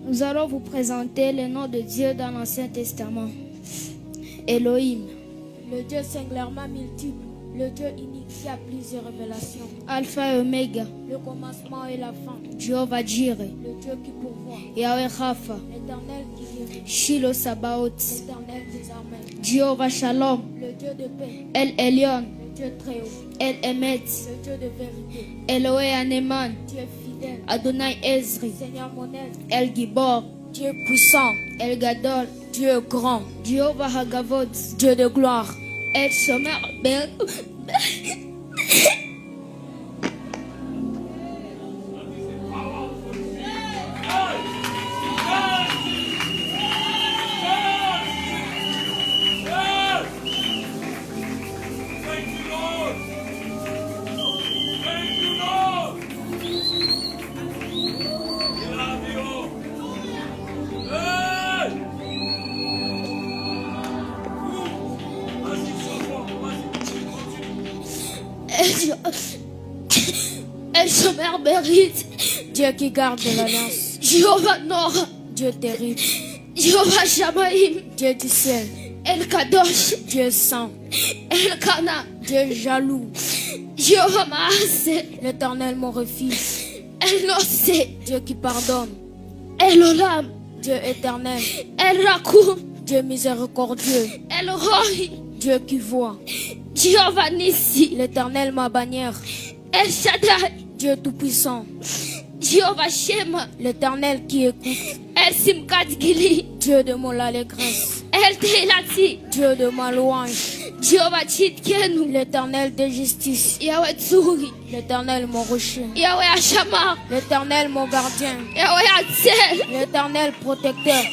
Nous allons vous présenter les noms de Dieu dans l'Ancien Testament. Elohim, le Dieu singulièrement multiple, le Dieu unique qui a plusieurs révélations. Alpha et Oméga, le commencement et la fin. Jéhovah Jireh, le Dieu qui pourvoit. Yahweh Rapha, l'éternel qui guérit. Shiloh Sabaoth, l'éternel des armées. Jéhovah Shalom, le Dieu de paix. El Elyon, le Dieu très haut. El Emet, le Dieu de vérité. Eloé Aneman, Dieu fidèle. Adonai Ezri, Seigneur mon aide. El Gibor, Dieu puissant. El Gadol, Dieu grand. Jéhovah Hagavod, Dieu de gloire. El Shomer Ben. El Shomer Berit, Dieu qui garde l'alliance. Jéhovah Nor, Dieu terrible. Jéhovah Shamaïm, Dieu du ciel. El Kadosh, Dieu saint. El Kana, Dieu jaloux. Jéhovah Maasé, l'éternel mon refuge. El Nosé, Dieu qui pardonne. El Olam, Dieu éternel. El Rakoum, Dieu miséricordieux. El Roi, Dieu qui voit. Jéhovah Nissi, l'éternel ma bannière. El Shaddai, Dieu tout-puissant. Jéhovah Shema, l'éternel qui écoute. El Simkat Gili, Dieu de mon allégresse. El Teilati, Dieu de ma louange. Jéhovah Tchitkenu, l'éternel de justice. Yahweh Tsuri, l'éternel mon rocher. Yahweh Ashamar, l'éternel mon gardien. Yahweh Atzel, l'éternel protecteur.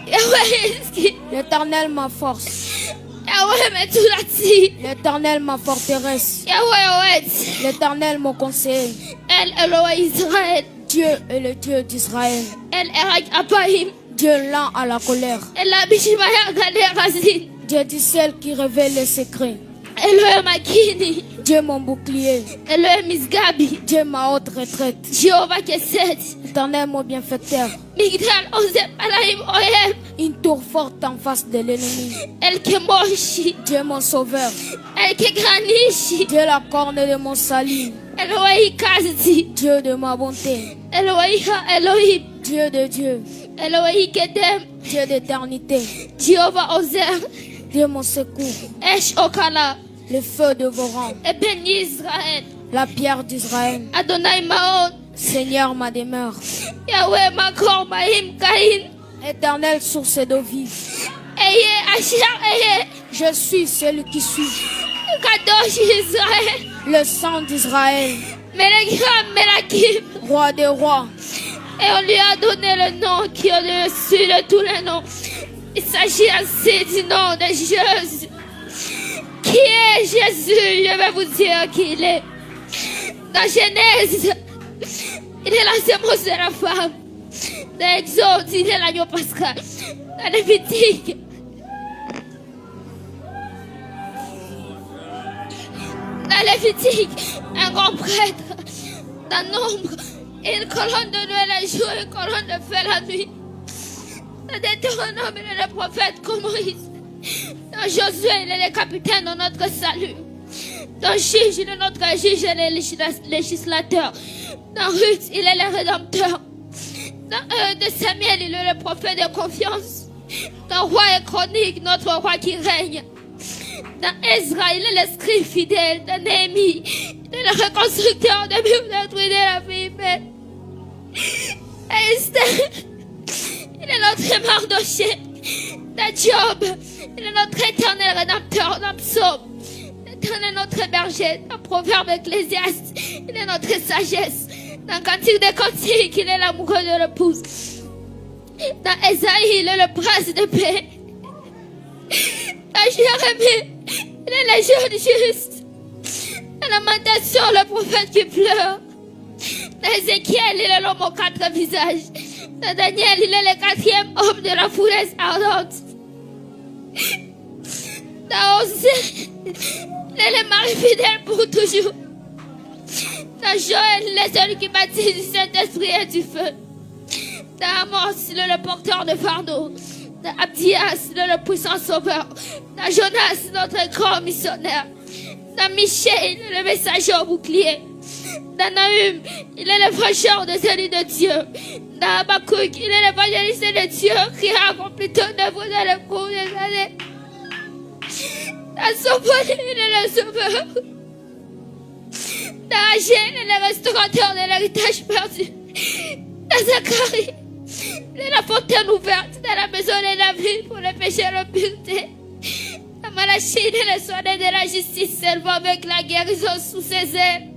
Yahweh Eski, l'éternel ma force. Yahweh Metulati, l'éternel ma forteresse. Yahweh Oet, l'éternel mon conseiller. El Eloah Israël, Dieu est le Dieu d'Israël. El Erak Apaim, Dieu lent à la colère. El Abishimaya Gaderazin, Dieu du ciel qui révèle les secrets. Elohim Makini, Dieu mon bouclier. Elohim Misgabi, Dieu ma haute retraite. Jéhovah Kesed, Éternel mon bienfaiteur. Migdal Ozem Alaim Oem, Une tour forte en face de l'ennemi. El Kemoshi, Dieu mon sauveur. El Kegranishi, Dieu la corne de mon salut. Elohim Kazdi, Dieu de ma bonté. Elohim Elohim, Dieu de Dieu. Elohim Kedem, Dieu d'éternité. Jéhovah Ozer, Dieu mon secours. Esh Okala, Le feu de vos rangs. Eben Israël, La pierre d'Israël. Adonai Maon, Seigneur ma demeure. Yahweh Makor Mahim Kain, Éternelle source d'eau vive. Eye Asher Eye, Je suis celui qui suis. Kadosh Israël, Le sang d'Israël. Melegram Melakim, Roi des rois. et on lui a donné le nom qui est au-dessus de tous les noms. Il s'agit ainsi du nom de Jésus. Qui est Jésus? Je vais vous dire qui il est. Dans Genèse, il est la sémence de la femme. Dans Exode, il est l'agneau pascal. Dans Lévitique, un grand prêtre. Dans Nombre, une colonne de nuit la jour, une colonne de feu la nuit. Dans Deutéronome, il est le prophète comme Moïse. Dans Josué, il est le capitaine de notre salut. Dans Juge, il est notre juge et le législateur. Dans Ruth, il est le rédempteur. Dans de Samuel, il est le prophète de confiance. Dans Roi et Chronique, notre roi qui règne. Dans Ezra, il est le scribe fidèle. Dans Néhémie, il est le reconstructeur de murs détruits de la vie humaine. Et Esther, il est notre Mardoché. Dans Job, il est notre éternel rédempteur. Dans Psaume, l'éternel est notre berger. Dans Proverbe Ecclésiaste, il est notre sagesse. Dans Cantique des Cantiques, il est l'amoureux de l'épouse. Dans Esaïe, il est le prince de paix. Dans Jérémie, il est le jeune juste. Dans Lamentation, le prophète qui pleure. Dans Ézéchiel, il est l'homme aux quatre visages. Dans Daniel, il est le quatrième homme de la fournaise ardente. Dans Osée, il est le mari fidèle pour toujours. Dans Joël, il est celui qui baptise du Saint-Esprit et du feu. Dans Amos, il est le porteur de fardeau. Dans Abdias, il est le puissant sauveur. Dans Jonas, notre grand missionnaire. Dans Michel, il est le messager au bouclier. Dans Nahum, il est le francheur de celui de Dieu. Dans Habakkuk, il est l'évangéliste de Dieu qui a accompli ton œuvre dans le cours des années. Dans Sophone, il est le sauveur. Dans Agé, il est le restaurateur de l'héritage perdu. Dans Zacharie, il est la fontaine ouverte dans la maison de David pour les péchés et l'impureté. Dans Malachie, il est le soin de la justice, seulement avec la guérison sous ses ailes.